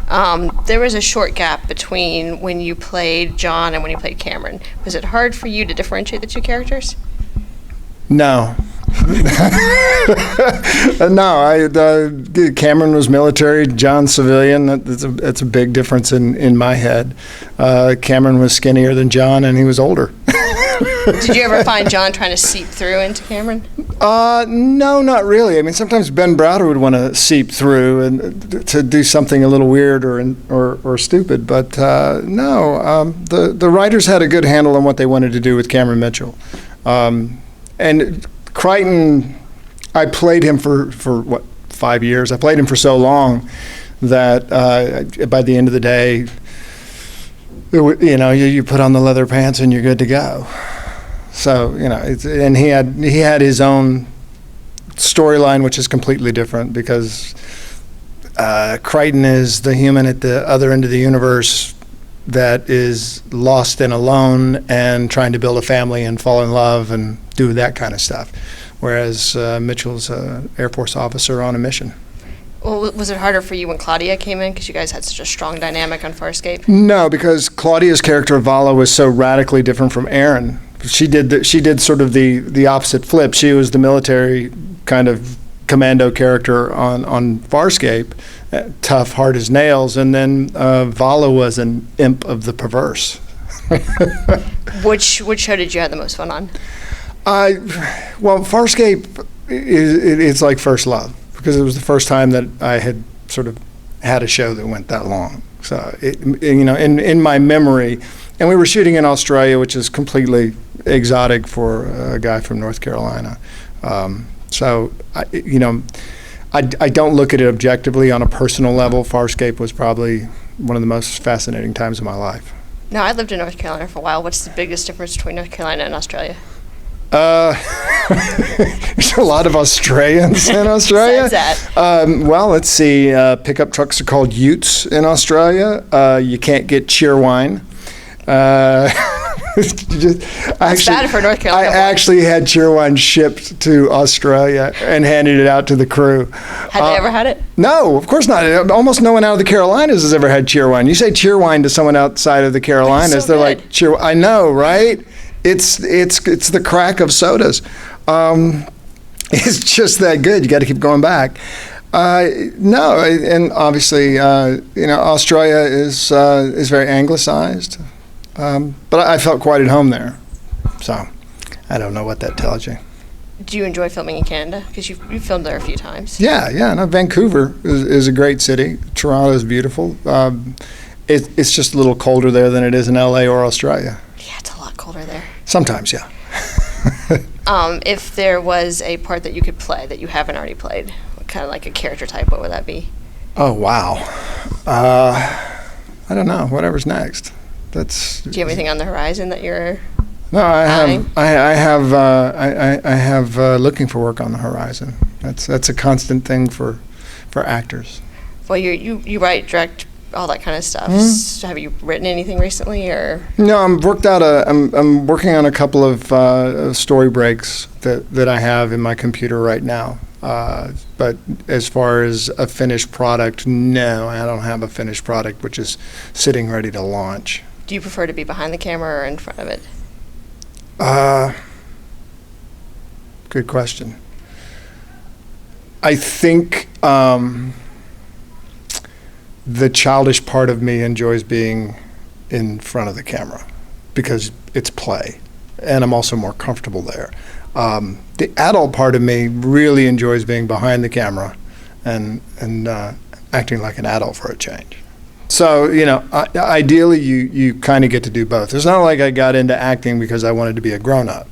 There was a short gap between when you played John and when you played Cameron. Was it hard for you to differentiate the two characters? No. Cameron was military, John civilian. That's a big difference in my head. Cameron was skinnier than John, and he was older. Did you ever find John trying to seep through into Cameron? No, not really. I mean, sometimes Ben Browder would want to seep through and to do something a little weird or stupid, but no. The writers had a good handle on what they wanted to do with Cameron Mitchell, and Crichton. I played him for 5 years. I played him for so long that by the end of the day, you put on the leather pants and you're good to go. So and he had his own storyline, which is completely different because Crichton is the human at the other end of the universe that is lost and alone and trying to build a family and fall in love and do that kind of stuff, whereas Mitchell's an Air Force officer on a mission. Well, was it harder for you when Claudia came in because you guys had such a strong dynamic on Farscape? No, because Claudia's character Vala was so radically different from Aaron. She did sort of the opposite flip. She was the military kind of commando character on Farscape, tough, hard as nails, and then Vala was an imp of the perverse. Which show did you have the most fun on? Well, Farscape it's like first love because it was the first time that I had sort of had a show that went that long. So in my memory, and we were shooting in Australia, which is completely exotic for a guy from North Carolina. So I don't look at it objectively. On a personal level, Farscape was probably one of the most fascinating times of my life. Now, I lived in North Carolina for a while. What's the biggest difference between North Carolina and Australia? There's a lot of Australians in Australia. Besides that. Well, let's see. Pickup trucks are called utes in Australia. You can't get cheerwine. That's bad for North Carolina. I actually had cheerwine shipped to Australia and handed it out to the crew. Had they ever had it? No, of course not. Almost no one out of the Carolinas has ever had cheerwine. You say cheerwine to someone outside of the Carolinas, they're like, cheer. I know, right? It's the crack of sodas. It's just that good. You got to keep going back. No, and obviously, Australia is very anglicized. But I felt quite at home there. So I don't know what that tells you. Do you enjoy filming in Canada? Because you've filmed there a few times. Yeah. No, Vancouver is a great city. Toronto is beautiful. It's just a little colder there than it is in LA or Australia. Yeah, it's a lot colder there. Sometimes, yeah. If there was a part that you could play that you haven't already played, kind of like a character type, what would that be? Oh, wow. I don't know. Whatever's next. Do you have anything on the horizon that you're? No, I have looking for work on the horizon. That's a constant thing for actors. Well, you write, direct, all that kind of stuff. Mm-hmm. Have you written anything recently, or? No, I'm working on a couple of story breaks that I have in my computer right now. But as far as a finished product, no, I don't have a finished product which is sitting ready to launch. Do you prefer to be behind the camera or in front of it? Good question. I think the childish part of me enjoys being in front of the camera because it's play, and I'm also more comfortable there. The adult part of me really enjoys being behind the camera and acting like an adult for a change. So, ideally you kind of get to do both. It's not like I got into acting because I wanted to be a grown-up.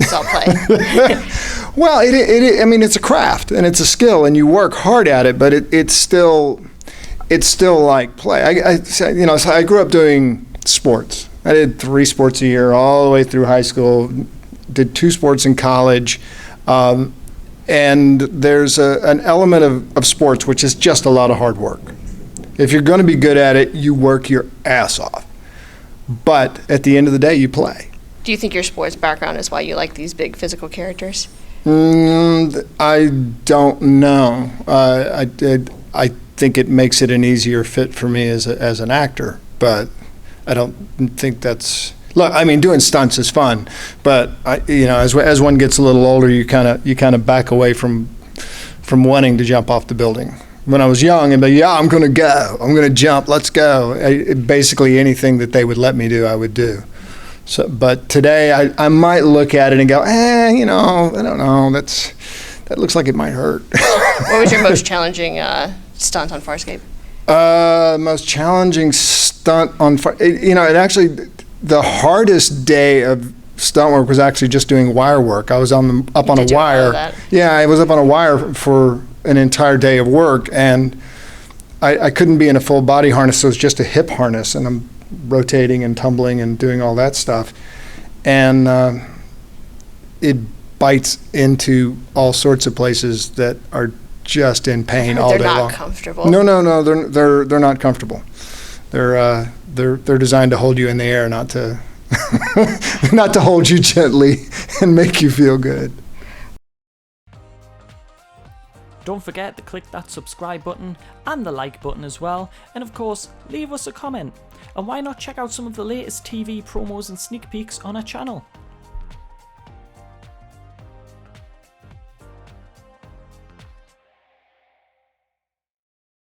It's all play. Well, it's a craft and it's a skill and you work hard at it, but it's still like play. So I grew up doing sports. I did 3 sports a year all the way through high school, did 2 sports in college, and there's an element of sports which is just a lot of hard work. If you're going to be good at it, you work your ass off. But at the end of the day, you play. Do you think your sports background is why you like these big physical characters? I don't know. I think it makes it an easier fit for me as an actor, but I don't think that's. Look, I mean, doing stunts is fun, but as one gets a little older, you kind of back away from wanting to jump off the building. When I was young, and I'm going to go, I'm going to jump, let's go. Basically, anything that they would let me do, I would do. So, but today, I might look at it and go, I don't know, that looks like it might hurt. What was your most challenging stunt on Farscape? Most challenging stunt on it actually, the hardest day of stunt work was actually just doing wire work. I was up on a wire. Yeah, I was up on a wire for an entire day of work, and I couldn't be in a full body harness, so it's just a hip harness, and I'm rotating and tumbling and doing all that stuff, and it bites into all sorts of places that are just in pain all day long. They're not comfortable. No, they're not comfortable. They're designed to hold you in the air, not to not to hold you gently and make you feel good. Don't forget to click that subscribe button and the like button as well, and of course leave us a comment. And why not check out some of the latest TV promos and sneak peeks on our channel.